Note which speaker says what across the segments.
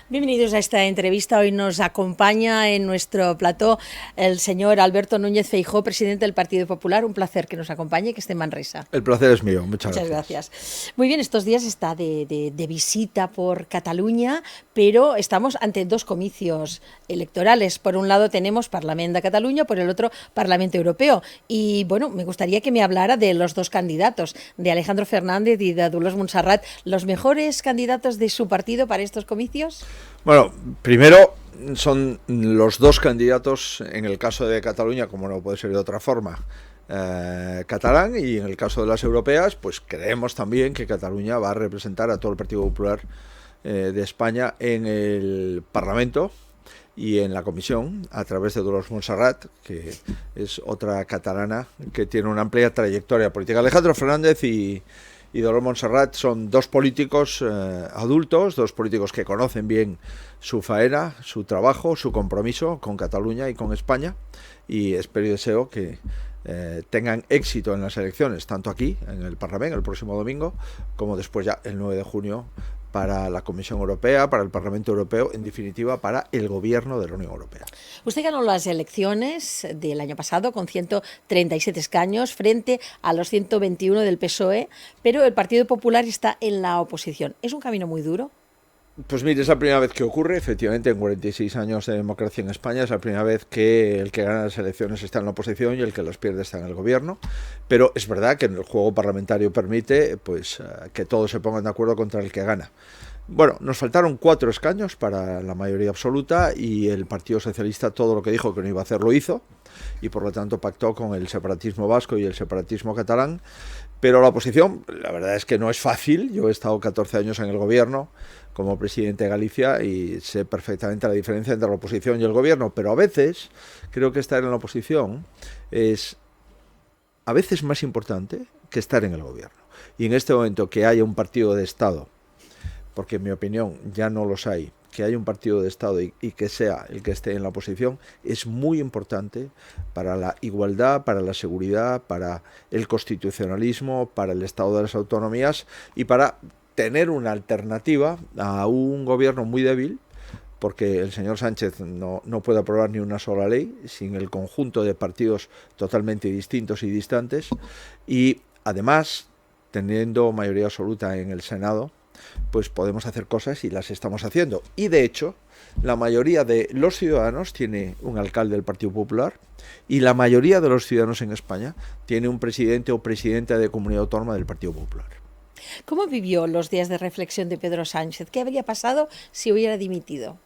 Speaker 1: Bienvenidos a esta entrevista. Hoy nos acompaña en nuestro plató el señor Alberto Núñez Feijóo, presidente del Partido Popular. Un placer que nos acompañe y que esté en Manresa.
Speaker 2: El placer es mío. Muchas
Speaker 1: gracias. Muy bien, estos días está de visita por Cataluña, pero estamos ante dos comicios electorales. Por un lado tenemos Parlamento de Cataluña, por el otro Parlamento Europeo. Y bueno, me gustaría que me hablara de los dos candidatos, de Alejandro Fernández y de Dolors Montserrat, los mejores candidatos de su partido para estos comicios.
Speaker 2: Bueno, primero son los dos candidatos, en el caso de Cataluña, como no puede ser de otra forma, catalán, y en el caso de las europeas, pues creemos también que Cataluña va a representar a todo el Partido Popular de España en el Parlamento y en la Comisión, a través de Dolors Montserrat, que es otra catalana que tiene una amplia trayectoria política. Alejandro Fernández y Dolors Montserrat son dos políticos adultos, dos políticos que conocen bien su faena, su trabajo, su compromiso con Cataluña y con España, y espero y deseo que tengan éxito en las elecciones, tanto aquí, en el Parlamento, el próximo domingo, como después ya el 9 de junio, para la Comisión Europea, para el Parlamento Europeo, en definitiva, para el gobierno de la Unión Europea.
Speaker 1: Usted ganó las elecciones del año pasado con 137 escaños frente a los 121 del PSOE, pero el Partido Popular está en la oposición. ¿Es un camino muy duro?
Speaker 2: Pues mire, es la primera vez que ocurre, efectivamente, en 46 años de democracia en España, es la primera vez que el que gana las elecciones está en la oposición y el que las pierde está en el gobierno, pero es verdad que en el juego parlamentario permite pues que todos se pongan de acuerdo contra el que gana. Bueno, nos faltaron 4 escaños para la mayoría absoluta y el Partido Socialista todo lo que dijo que no iba a hacer lo hizo, y por lo tanto pactó con el separatismo vasco y el separatismo catalán. Pero la oposición, la verdad es que no es fácil. Yo he estado 14 años en el gobierno como presidente de Galicia y sé perfectamente la diferencia entre la oposición y el gobierno, pero a veces creo que estar en la oposición es a veces más importante que estar en el gobierno. Y en este momento que haya un partido de Estado, porque en mi opinión ya no los hay, que haya un partido de Estado y que sea el que esté en la oposición, es muy importante para la igualdad, para la seguridad, para el constitucionalismo, para el Estado de las autonomías y para tener una alternativa a un gobierno muy débil, porque el señor Sánchez no puede aprobar ni una sola ley sin el conjunto de partidos totalmente distintos y distantes, y además, teniendo mayoría absoluta en el Senado, pues podemos hacer cosas y las estamos haciendo. Y de hecho, la mayoría de los ciudadanos tiene un alcalde del Partido Popular y la mayoría de los ciudadanos en España tiene un presidente o presidenta de comunidad autónoma del Partido Popular.
Speaker 1: ¿Cómo vivió los días de reflexión de Pedro Sánchez? ¿Qué habría pasado si hubiera dimitido?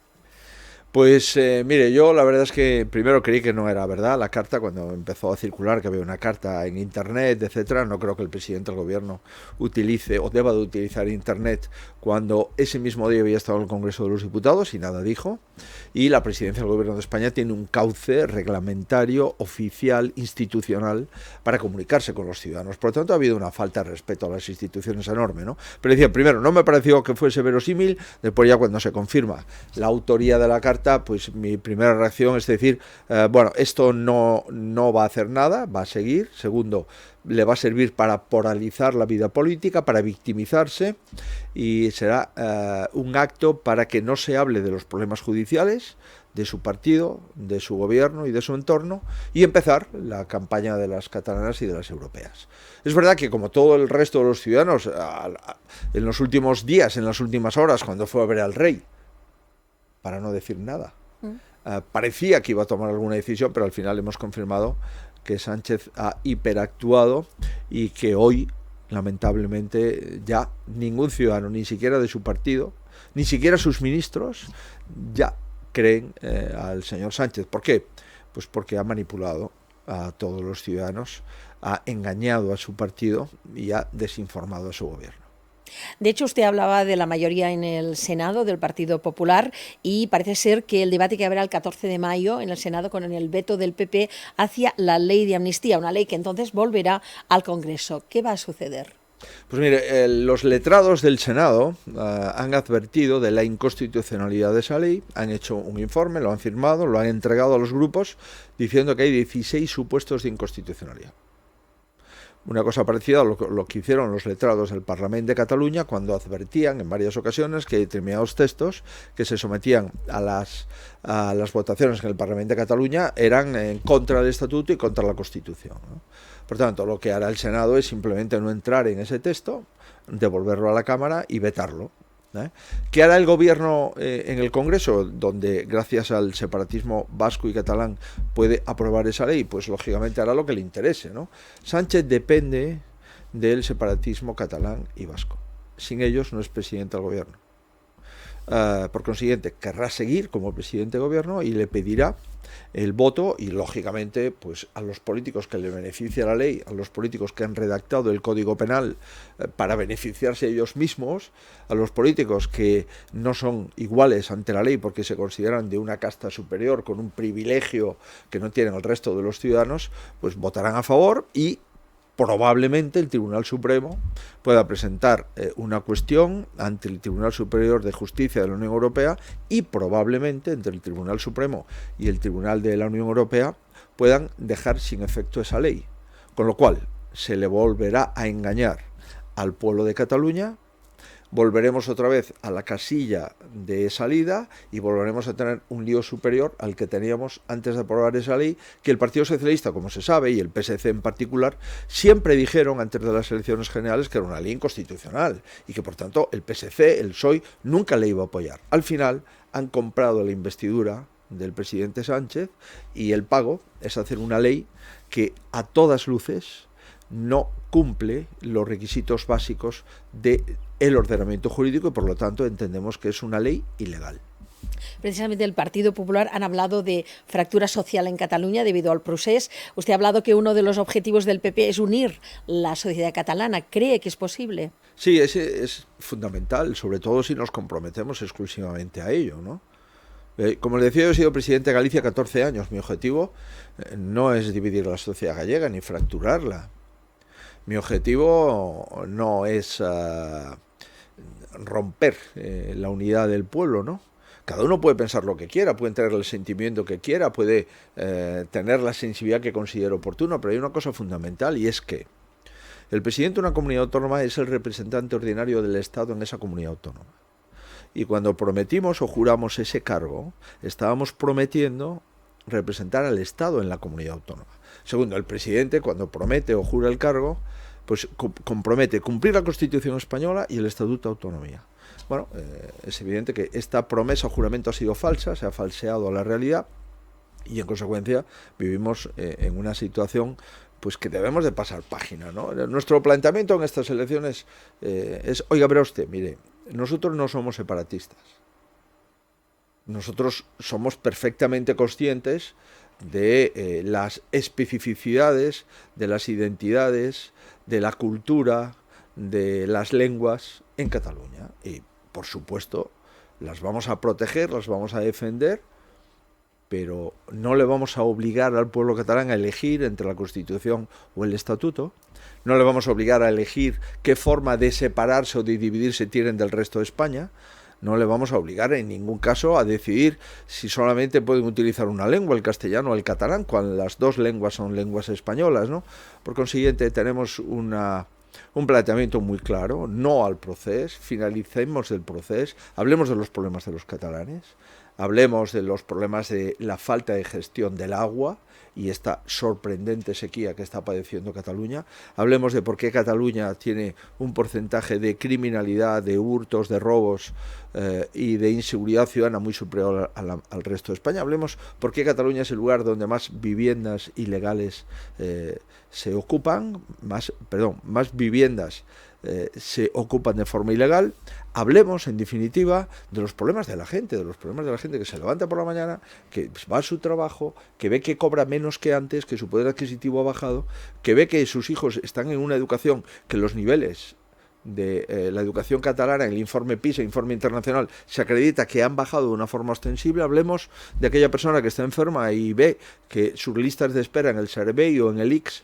Speaker 2: Pues mire, yo la verdad es que primero creí que no era verdad la carta cuando empezó a circular, que había una carta en internet, etcétera. No creo que el presidente del gobierno utilice o deba de utilizar internet cuando ese mismo día había estado en el Congreso de los Diputados y nada dijo. Y la presidencia del gobierno de España tiene un cauce reglamentario, oficial, institucional para comunicarse con los ciudadanos. Por lo tanto, ha habido una falta de respeto a las instituciones enorme, ¿no? Pero decía, primero, no me pareció que fuese verosímil, después ya cuando se confirma la autoría de la carta, pues mi primera reacción es decir, bueno, esto no va a hacer nada, va a seguir. Segundo, le va a servir para polarizar la vida política, para victimizarse, y será un acto para que no se hable de los problemas judiciales de su partido, de su gobierno y de su entorno, y empezar la campaña de las catalanas y de las europeas. Es verdad que, como todo el resto de los ciudadanos, en los últimos días, en las últimas horas, cuando fue a ver al rey, para no decir nada, parecía que iba a tomar alguna decisión, pero al final hemos confirmado que Sánchez ha hiperactuado y que hoy, lamentablemente, ya ningún ciudadano, ni siquiera de su partido, ni siquiera sus ministros, ya creen al señor Sánchez. ¿Por qué? Pues porque ha manipulado a todos los ciudadanos, ha engañado a su partido y ha desinformado a su gobierno.
Speaker 1: De hecho, usted hablaba de la mayoría en el Senado del Partido Popular y parece ser que el debate que habrá el 14 de mayo en el Senado con el veto del PP hacia la ley de amnistía, una ley que entonces volverá al Congreso. ¿Qué va a suceder?
Speaker 2: Pues mire, los letrados del Senado han advertido de la inconstitucionalidad de esa ley, han hecho un informe, lo han firmado, lo han entregado a los grupos, diciendo que hay 16 supuestos de inconstitucionalidad. Una cosa parecida a lo que hicieron los letrados del Parlamento de Cataluña cuando advertían en varias ocasiones que determinados textos que se sometían a las votaciones en el Parlamento de Cataluña eran en contra del Estatuto y contra la Constitución, ¿no? Por tanto, lo que hará el Senado es simplemente no entrar en ese texto, devolverlo a la Cámara y vetarlo. ¿Qué hará el gobierno en el Congreso, donde gracias al separatismo vasco y catalán puede aprobar esa ley? Pues lógicamente hará lo que le interese, ¿no? Sánchez depende del separatismo catalán y vasco. Sin ellos no es presidente del gobierno. Por consiguiente, querrá seguir como presidente de gobierno y le pedirá el voto y, lógicamente, pues a los políticos que le beneficia la ley, a los políticos que han redactado el Código Penal para beneficiarse ellos mismos, a los políticos que no son iguales ante la ley porque se consideran de una casta superior con un privilegio que no tienen el resto de los ciudadanos, pues votarán a favor y probablemente el Tribunal Supremo pueda presentar una cuestión ante el Tribunal Superior de Justicia de la Unión Europea y probablemente entre el Tribunal Supremo y el Tribunal de la Unión Europea puedan dejar sin efecto esa ley. Con lo cual se le volverá a engañar al pueblo de Cataluña, volveremos otra vez a la casilla de salida y volveremos a tener un lío superior al que teníamos antes de aprobar esa ley, que el Partido Socialista, como se sabe, y el PSC en particular, siempre dijeron antes de las elecciones generales que era una ley inconstitucional y que por tanto el PSC, el PSOE, nunca le iba a apoyar. Al final han comprado la investidura del presidente Sánchez y el pago es hacer una ley que a todas luces no cumple los requisitos básicos del ordenamiento jurídico y por lo tanto entendemos que es una ley ilegal.
Speaker 1: Precisamente el Partido Popular han hablado de fractura social en Cataluña debido al procés. Usted ha hablado que uno de los objetivos del PP es unir la sociedad catalana. ¿Cree que es posible?
Speaker 2: Sí, es fundamental, sobre todo si nos comprometemos exclusivamente a ello, ¿no? Como les decía, yo he sido presidente de Galicia 14 años. Mi objetivo no es dividir la sociedad gallega ni fracturarla. Mi objetivo no es romper la unidad del pueblo, ¿no? Cada uno puede pensar lo que quiera, puede tener el sentimiento que quiera, puede tener la sensibilidad que considere oportuna, pero hay una cosa fundamental y es que el presidente de una comunidad autónoma es el representante ordinario del Estado en esa comunidad autónoma. Y cuando prometimos o juramos ese cargo, estábamos prometiendo representar al Estado en la comunidad autónoma. Segundo, el presidente, cuando promete o jura el cargo, pues compromete cumplir la Constitución española y el Estatuto de Autonomía. Bueno, es evidente que esta promesa o juramento ha sido falsa, se ha falseado a la realidad y en consecuencia vivimos en una situación pues que debemos de pasar página, ¿no? Nuestro planteamiento en estas elecciones es, oiga, verá usted, mire, nosotros no somos separatistas. Nosotros somos perfectamente conscientes de las especificidades, de las identidades, de la cultura, de las lenguas en Cataluña. Y, por supuesto, las vamos a proteger, las vamos a defender, pero no le vamos a obligar al pueblo catalán a elegir entre la Constitución o el Estatuto. No le vamos a obligar a elegir qué forma de separarse o de dividirse tienen del resto de España. No le vamos a obligar en ningún caso a decidir si solamente pueden utilizar una lengua, el castellano o el catalán, cuando las dos lenguas son lenguas españolas, ¿no? Por consiguiente, tenemos un planteamiento muy claro, no al proceso, finalicemos el proceso, hablemos de los problemas de los catalanes, hablemos de los problemas de la falta de gestión del agua y esta sorprendente sequía que está padeciendo Cataluña. Hablemos de por qué Cataluña tiene un porcentaje de criminalidad, de hurtos, de robos y de inseguridad ciudadana muy superior al resto de España. Hablemos por qué Cataluña es el lugar donde más viviendas ilegales se ocupan, más viviendas se ocupan de forma ilegal. Hablemos, en definitiva, de los problemas de la gente, que se levanta por la mañana, que va a su trabajo, que ve que cobra menos que antes, que su poder adquisitivo ha bajado, que ve que sus hijos están en una educación que los niveles de la educación catalana, en el informe PISA, informe internacional, se acredita que han bajado de una forma ostensible. Hablemos de aquella persona que está enferma y ve que sus listas de espera en el Servei o en el ICS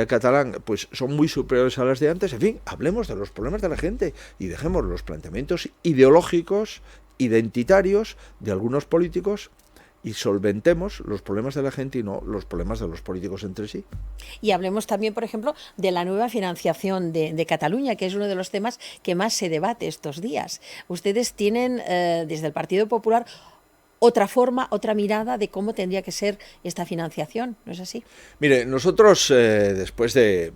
Speaker 2: catalán pues son muy superiores a las de antes. En fin, hablemos de los problemas de la gente y dejemos los planteamientos ideológicos, identitarios de algunos políticos y solventemos los problemas de la gente y no los problemas de los políticos entre sí.
Speaker 1: Y hablemos también, por ejemplo, de la nueva financiación de Cataluña, que es uno de los temas que más se debate estos días. Ustedes tienen, desde el Partido Popular, otra forma, otra mirada de cómo tendría que ser esta financiación, ¿no es así?
Speaker 2: Mire, nosotros, después de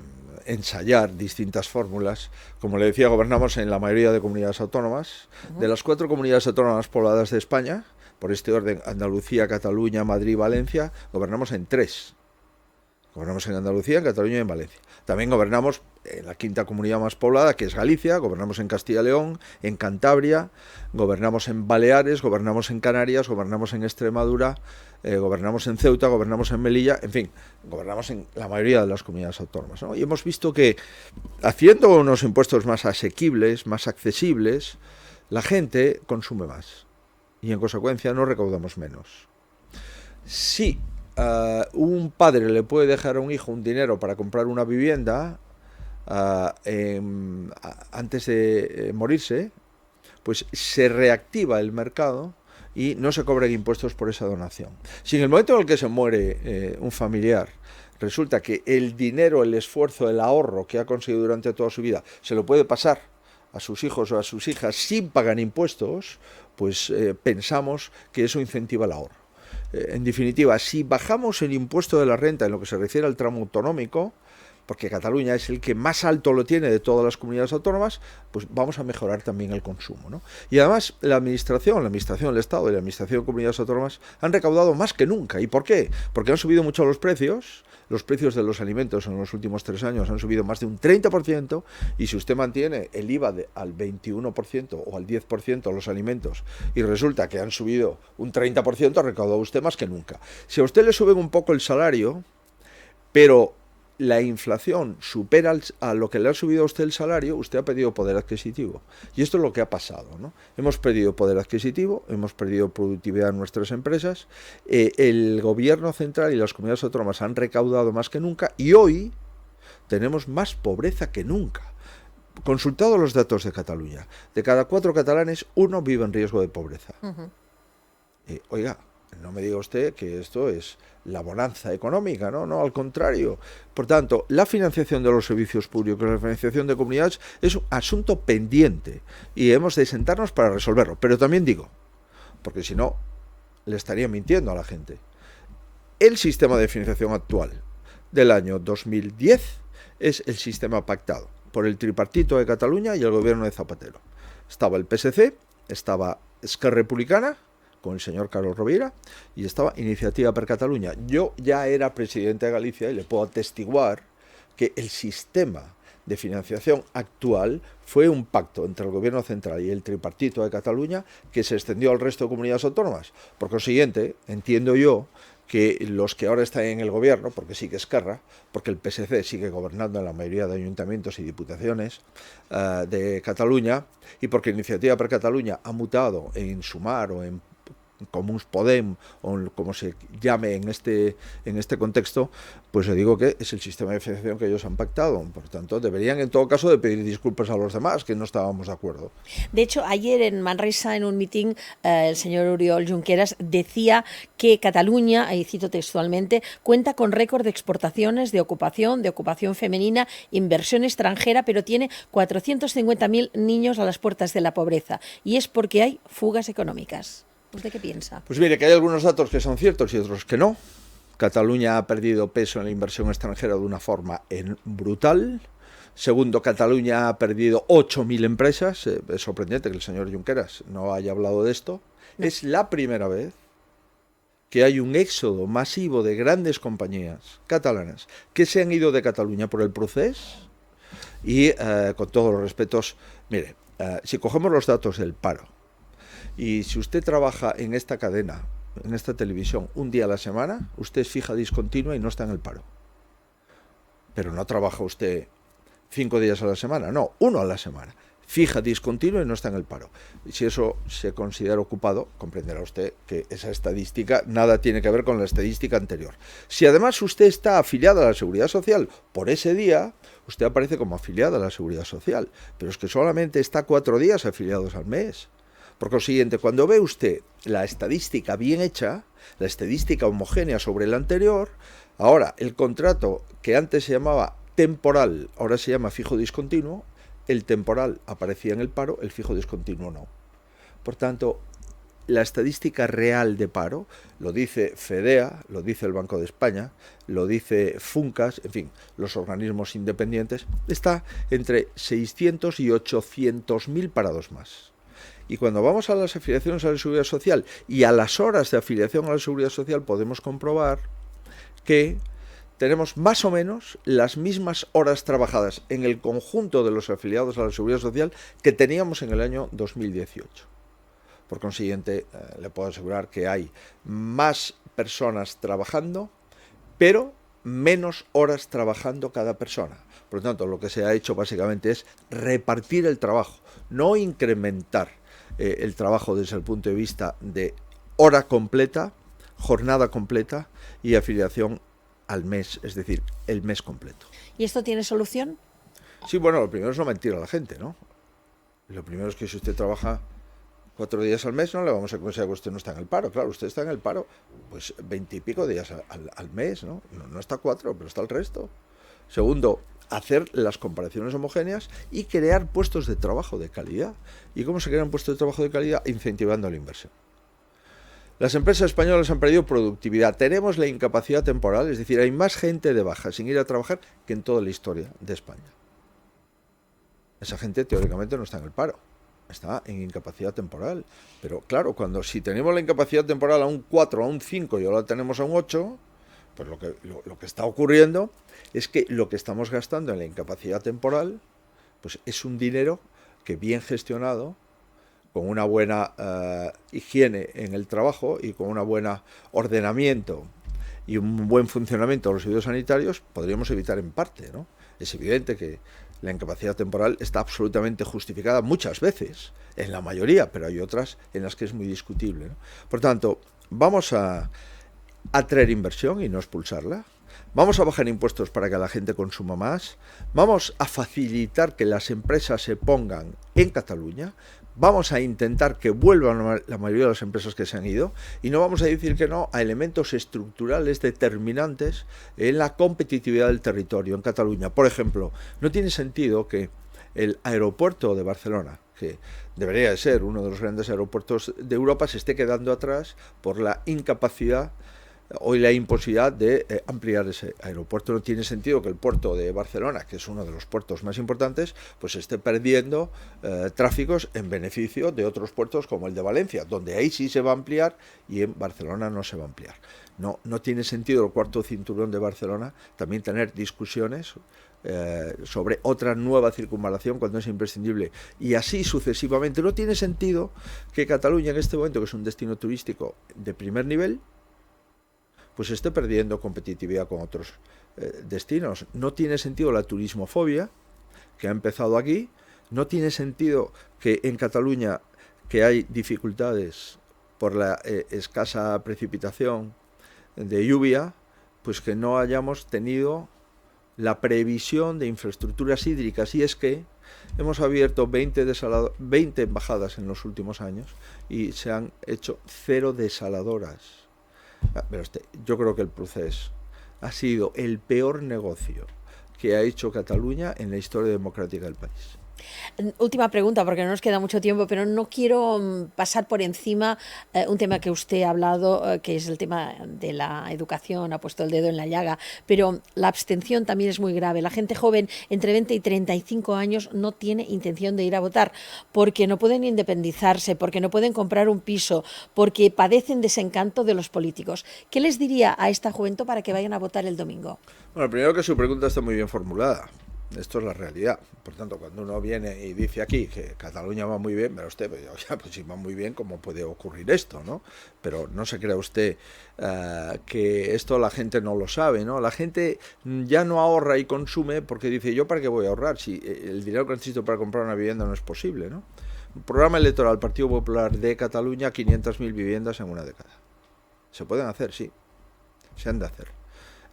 Speaker 2: ensayar distintas fórmulas, como le decía, gobernamos en la mayoría de comunidades autónomas. De las 4 comunidades autónomas pobladas de España, por este orden, Andalucía, Cataluña, Madrid, Valencia, gobernamos en 3. Gobernamos en Andalucía, en Cataluña y en Valencia. También gobernamos en la 5ª comunidad más poblada, que es Galicia, gobernamos en Castilla y León, en Cantabria, gobernamos en Baleares, gobernamos en Canarias, gobernamos en Extremadura, gobernamos en Ceuta, gobernamos en Melilla, en fin, gobernamos en la mayoría de las comunidades autónomas, ¿no? Y hemos visto que haciendo unos impuestos más asequibles, más accesibles, la gente consume más y en consecuencia no recaudamos menos. Sí. Un padre le puede dejar a un hijo un dinero para comprar una vivienda antes de morirse, pues se reactiva el mercado y no se cobran impuestos por esa donación. Si en el momento en el que se muere un familiar resulta que el dinero, el esfuerzo, el ahorro que ha conseguido durante toda su vida se lo puede pasar a sus hijos o a sus hijas sin pagar impuestos, pues pensamos que eso incentiva el ahorro. En definitiva, si bajamos el impuesto de la renta en lo que se refiere al tramo autonómico, porque Cataluña es el que más alto lo tiene de todas las comunidades autónomas, pues vamos a mejorar también el consumo, ¿no? Y además la administración del Estado y la administración de comunidades autónomas han recaudado más que nunca. ¿Y por qué? Porque han subido mucho los precios de los alimentos en los últimos 3 años han subido más de un 30%, y si usted mantiene el IVA al 21% o al 10% los alimentos y resulta que han subido un 30%, ha recaudado usted más que nunca. Si a usted le suben un poco el salario, pero la inflación supera a lo que le ha subido a usted el salario, usted ha perdido poder adquisitivo. Y esto es lo que ha pasado, ¿no? Hemos perdido poder adquisitivo, hemos perdido productividad en nuestras empresas, el gobierno central y las comunidades autónomas han recaudado más que nunca y hoy tenemos más pobreza que nunca. Consultado los datos de Cataluña, de cada 4 catalanes, 1 vive en riesgo de pobreza. Oiga, no me diga usted que esto es la bonanza económica, ¿no? No, al contrario. Por tanto, la financiación de los servicios públicos, la financiación de comunidades es un asunto pendiente y hemos de sentarnos para resolverlo. Pero también digo, porque si no, le estaría mintiendo a la gente. El sistema de financiación actual del año 2010 es el sistema pactado por el tripartito de Cataluña y el gobierno de Zapatero. Estaba el PSC, estaba Esquerra Republicana, con el señor Carlos Rovira, y estaba Iniciativa per Catalunya. Yo ya era presidente de Galicia y le puedo atestiguar que el sistema de financiación actual fue un pacto entre el gobierno central y el tripartito de Cataluña que se extendió al resto de comunidades autónomas. Por consiguiente, entiendo yo que los que ahora están en el gobierno, porque sigue Esquerra, porque el PSC sigue gobernando en la mayoría de ayuntamientos y diputaciones de Cataluña, y porque Iniciativa per Catalunya ha mutado en Sumar o en Comuns Podem, o como se llame en este contexto, pues le digo que es el sistema de financiación que ellos han pactado. Por tanto, deberían en todo caso de pedir disculpas a los demás, que no estábamos de acuerdo.
Speaker 1: De hecho, ayer en Manresa, en un mitin, el señor Oriol Junqueras decía que Cataluña, y cito textualmente, cuenta con récord de exportaciones, de ocupación femenina, inversión extranjera, pero tiene 450.000 niños a las puertas de la pobreza. Y es porque hay fugas económicas. ¿Usted qué piensa?
Speaker 2: Pues mire, que hay algunos datos que son ciertos y otros que no. Cataluña ha perdido peso en la inversión extranjera de una forma brutal. Segundo, Cataluña ha perdido 8.000 empresas. Es sorprendente que el señor Junqueras no haya hablado de esto. No. Es la primera vez que hay un éxodo masivo de grandes compañías catalanas que se han ido de Cataluña por el procés. Y con todos los respetos, mire, si cogemos los datos del paro, y si usted trabaja en esta cadena, en esta televisión, un día a la semana, usted es fija discontinua y no está en el paro. Pero no trabaja usted 5 días a la semana, no, 1 a la semana. Fija discontinua y no está en el paro. Y si eso se considera ocupado, comprenderá usted que esa estadística nada tiene que ver con la estadística anterior. Si además usted está afiliado a la Seguridad Social por ese día, usted aparece como afiliado a la Seguridad Social. Pero es que solamente está 4 días afiliados al mes. Por consiguiente, cuando ve usted la estadística bien hecha, la estadística homogénea sobre el anterior, ahora el contrato que antes se llamaba temporal, ahora se llama fijo discontinuo, el temporal aparecía en el paro, el fijo discontinuo no. Por tanto, la estadística real de paro, lo dice FEDEA, lo dice el Banco de España, lo dice FUNCAS, en fin, los organismos independientes, está entre 600 y 800.000 parados más. Y cuando vamos a las afiliaciones a la Seguridad Social y a las horas de afiliación a la Seguridad Social, podemos comprobar que tenemos más o menos las mismas horas trabajadas en el conjunto de los afiliados a la Seguridad Social que teníamos en el año 2018. Por consiguiente, le puedo asegurar que hay más personas trabajando, pero menos horas trabajando cada persona. Por lo tanto, lo que se ha hecho básicamente es repartir el trabajo, no incrementar el trabajo desde el punto de vista de hora completa, jornada completa y afiliación al mes, es decir, el mes completo.
Speaker 1: ¿Y esto tiene solución?
Speaker 2: Sí, bueno, lo primero es no mentir a la gente, ¿no? Lo primero es que si usted trabaja 4 días al mes, no le vamos a considerar que usted no está en el paro. Claro, usted está en el paro, pues 20 y pico días al mes, ¿no? No está 4, pero está el resto. Segundo, hacer las comparaciones homogéneas y crear puestos de trabajo de calidad. ¿Y cómo se crean puestos de trabajo de calidad? Incentivando la inversión. Las empresas españolas han perdido productividad. Tenemos la incapacidad temporal, es decir, hay más gente de baja sin ir a trabajar que en toda la historia de España. Esa gente teóricamente no está en el paro, está en incapacidad temporal. Pero claro, si tenemos la incapacidad temporal a un 4, a un 5 y ahora la tenemos a un 8, pues lo que está ocurriendo es que lo que estamos gastando en la incapacidad temporal pues es un dinero que bien gestionado, con una buena higiene en el trabajo y con un buen ordenamiento y un buen funcionamiento de los servicios sanitarios, podríamos evitar en parte, ¿no? Es evidente que la incapacidad temporal está absolutamente justificada muchas veces, en la mayoría, pero hay otras en las que es muy discutible, ¿no? Por tanto, vamos a atraer inversión y no expulsarla. Vamos a bajar impuestos para que la gente consuma más. Vamos a facilitar que las empresas se pongan en Cataluña. Vamos a intentar que vuelvan la mayoría de las empresas que se han ido y no vamos a decir que no a elementos estructurales determinantes en la competitividad del territorio en Cataluña. Por ejemplo, no tiene sentido que el aeropuerto de Barcelona, que debería de ser uno de los grandes aeropuertos de Europa, se esté quedando atrás por la incapacidad o la imposibilidad de ampliar ese aeropuerto. No tiene sentido que el puerto de Barcelona, que es uno de los puertos más importantes, pues esté perdiendo tráficos en beneficio de otros puertos como el de Valencia, donde ahí sí se va a ampliar y en Barcelona no se va a ampliar. No tiene sentido el cuarto cinturón de Barcelona también tener discusiones sobre otra nueva circunvalación cuando es imprescindible, y así sucesivamente. No tiene sentido que Cataluña en este momento, que es un destino turístico de primer nivel, pues esté perdiendo competitividad con otros destinos. No tiene sentido la turismofobia que ha empezado aquí. No tiene sentido que en Cataluña, que hay dificultades por la escasa precipitación de lluvia, pues que no hayamos tenido la previsión de infraestructuras hídricas. Y es que hemos abierto 20 embajadas en los últimos años y se han hecho 0 desaladoras. Pero yo creo que el Procés ha sido el peor negocio que ha hecho Cataluña en la historia democrática del país.
Speaker 1: Última pregunta, porque no nos queda mucho tiempo, pero no quiero pasar por encima un tema que usted ha hablado, que es el tema de la educación, ha puesto el dedo en la llaga, pero la abstención también es muy grave. La gente joven entre 20 y 35 años no tiene intención de ir a votar porque no pueden independizarse, porque no pueden comprar un piso, porque padecen desencanto de los políticos. ¿Qué les diría a esta juventud para que vayan a votar el domingo?
Speaker 2: Bueno, primero que su pregunta está muy bien formulada. Esto es la realidad. Por tanto, cuando uno viene y dice aquí que Cataluña va muy bien, pero usted, pues si va muy bien, ¿cómo puede ocurrir esto, no? Pero no se crea usted que esto la gente no lo sabe, ¿no? La gente ya no ahorra y consume porque dice, ¿yo para qué voy a ahorrar? Si el dinero que necesito para comprar una vivienda no es posible, ¿no? Programa electoral Partido Popular de Cataluña, 500.000 viviendas en una década. ¿Se pueden hacer? Sí. Se han de hacer.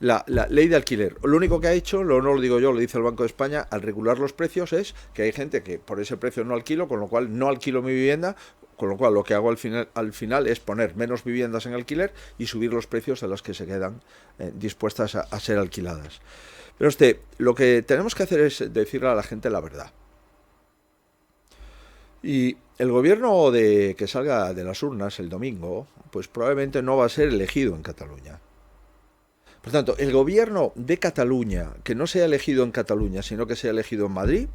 Speaker 2: La ley de alquiler, lo único que ha hecho, no lo digo yo, lo dice el Banco de España, al regular los precios es que hay gente que por ese precio no alquilo, con lo cual no alquilo mi vivienda, Con lo cual lo que hago al final es poner menos viviendas en alquiler y subir los precios de las que se quedan dispuestas a ser alquiladas. Pero lo que tenemos que hacer es decirle a la gente la verdad. Y el gobierno que salga de las urnas el domingo, pues probablemente no va a ser elegido en Cataluña. Por tanto, el gobierno de Cataluña, que no sea elegido en Cataluña, sino que sea elegido en Madrid,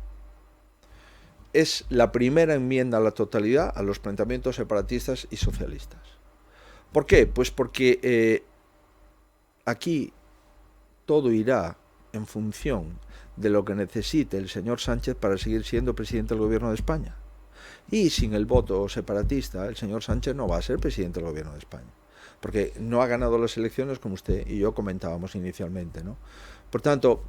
Speaker 2: es la primera enmienda a la totalidad a los planteamientos separatistas y socialistas. ¿Por qué? Pues porque aquí todo irá en función de lo que necesite el señor Sánchez para seguir siendo presidente del gobierno de España. Y sin el voto separatista, el señor Sánchez no va a ser presidente del gobierno de España, porque no ha ganado las elecciones, como usted y yo comentábamos inicialmente, ¿no? Por tanto,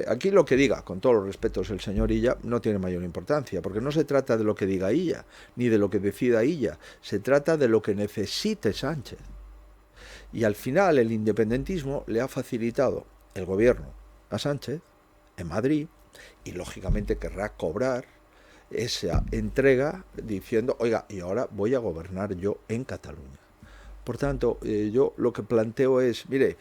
Speaker 2: aquí lo que diga, con todos los respetos, el señor Illa, no tiene mayor importancia, porque no se trata de lo que diga Illa, ni de lo que decida Illa, se trata de lo que necesite Sánchez. Y al final el independentismo le ha facilitado el gobierno a Sánchez en Madrid, y lógicamente querrá cobrar esa entrega diciendo, oiga, y ahora voy a gobernar yo en Cataluña. Por tanto, yo lo que planteo es, mire,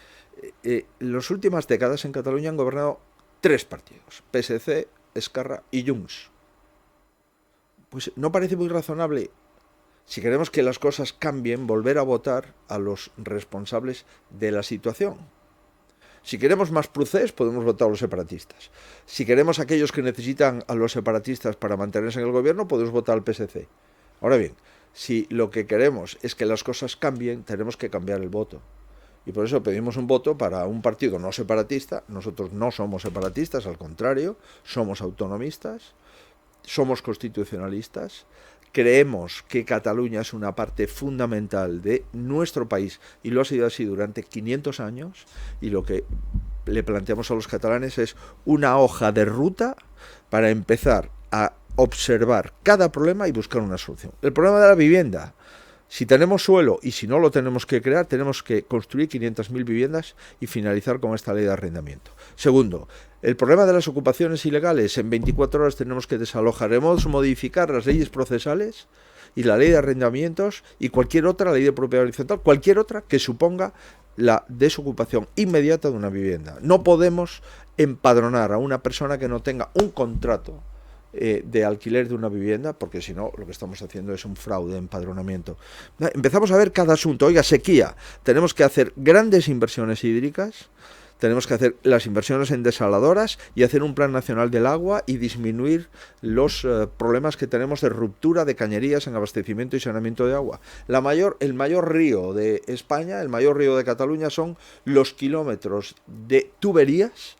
Speaker 2: en las últimas décadas en Cataluña han gobernado 3 partidos, PSC, Esquerra y Junts. Pues no parece muy razonable, si queremos que las cosas cambien, volver a votar a los responsables de la situación. Si queremos más procés, podemos votar a los separatistas. Si queremos a aquellos que necesitan a los separatistas para mantenerse en el gobierno, podemos votar al PSC. Ahora bien, si lo que queremos es que las cosas cambien, tenemos que cambiar el voto. Y por eso pedimos un voto para un partido no separatista. Nosotros no somos separatistas, al contrario, somos autonomistas, somos constitucionalistas. Creemos que Cataluña es una parte fundamental de nuestro país y lo ha sido así durante 500 años, y lo que le planteamos a los catalanes es una hoja de ruta para empezar a observar cada problema y buscar una solución. El problema de la vivienda, si tenemos suelo y si no lo tenemos que crear, tenemos que construir 500.000 viviendas y finalizar con esta ley de arrendamiento. Segundo, el problema de las ocupaciones ilegales, en 24 horas tenemos que desalojaremos, modificar las leyes procesales y la ley de arrendamientos y cualquier otra ley de propiedad horizontal, cualquier otra que suponga la desocupación inmediata de una vivienda. No podemos empadronar a una persona que no tenga un contrato de alquiler de una vivienda, porque si no lo que estamos haciendo es un fraude de empadronamiento. Empezamos a ver cada asunto. Oiga, sequía, tenemos que hacer grandes inversiones hídricas, tenemos que hacer las inversiones en desaladoras y hacer un plan nacional del agua y disminuir los problemas que tenemos de ruptura de cañerías en abastecimiento y saneamiento de agua. El mayor río de España, el mayor río de Cataluña son los kilómetros de tuberías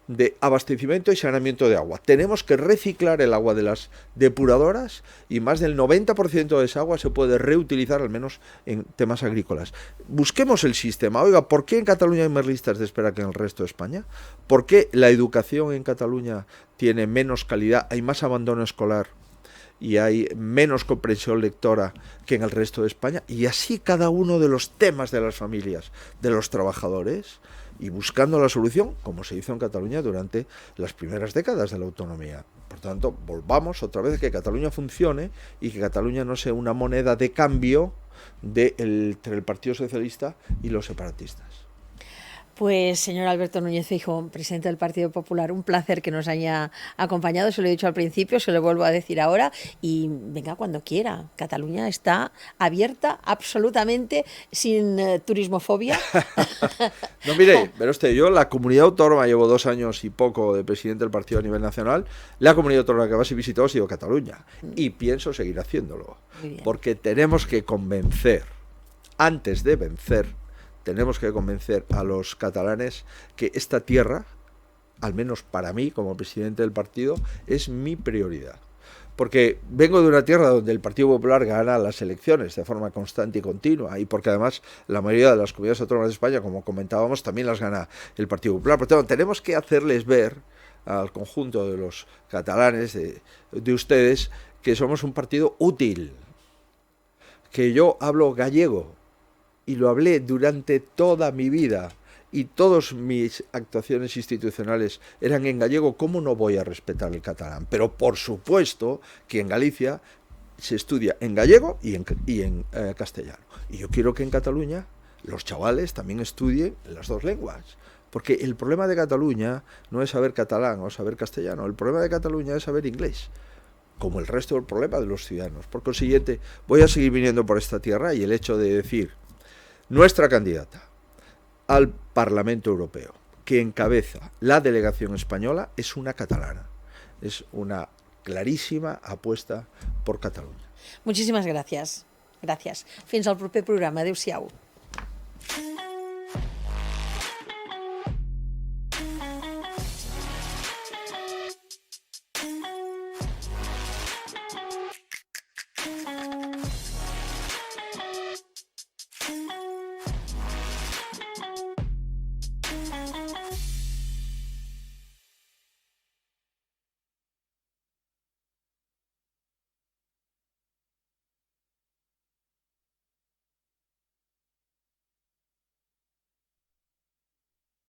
Speaker 2: de abastecimiento y saneamiento de agua. Tenemos que reciclar el agua de las depuradoras y más del 90% de esa agua se puede reutilizar, al menos en temas agrícolas. Busquemos el sistema. Oiga, ¿por qué en Cataluña hay más listas de espera que en el resto de España? ¿Por qué la educación en Cataluña tiene menos calidad, hay más abandono escolar y hay menos comprensión lectora que en el resto de España? Y así cada uno de los temas de las familias, de los trabajadores, y buscando la solución, como se hizo en Cataluña durante las primeras décadas de la autonomía. Por tanto, volvamos otra vez a que Cataluña funcione y que Cataluña no sea una moneda de cambio entre el Partido Socialista y los separatistas.
Speaker 1: Pues, señor Alberto Núñez Feijóo, presidente del Partido Popular, un placer que nos haya acompañado. Se lo he dicho al principio, se lo vuelvo a decir ahora, y venga cuando quiera. Cataluña está abierta absolutamente, sin turismofobia.
Speaker 2: No, mire, pero yo la comunidad autónoma, llevo 2 años y poco de presidente del partido a nivel nacional, la comunidad autónoma que más he visitado ha sido Cataluña, y pienso seguir haciéndolo, porque tenemos que convencer, antes de vencer, tenemos que convencer a los catalanes que esta tierra, al menos para mí como presidente del partido, es mi prioridad. Porque vengo de una tierra donde el Partido Popular gana las elecciones de forma constante y continua, y porque además la mayoría de las comunidades autónomas de España, como comentábamos, también las gana el Partido Popular. Por tanto, tenemos que hacerles ver al conjunto de los catalanes, de ustedes, que somos un partido útil, que yo hablo gallego, y lo hablé durante toda mi vida, y todas mis actuaciones institucionales eran en gallego. ¿Cómo no voy a respetar el catalán? Pero por supuesto que en Galicia se estudia en gallego y en castellano. Y yo quiero que en Cataluña los chavales también estudien las dos lenguas. Porque el problema de Cataluña no es saber catalán o saber castellano. El problema de Cataluña es saber inglés, como el resto del problema de los ciudadanos. Por consiguiente, voy a seguir viniendo por esta tierra, y el hecho de decir nuestra candidata al Parlamento Europeo, que encabeza la delegación española, es una catalana. Es una claríssima apuesta por Catalunya.
Speaker 1: Muchísimas gràcies. Gràcies. Fins al proper programa. Adéu-siau.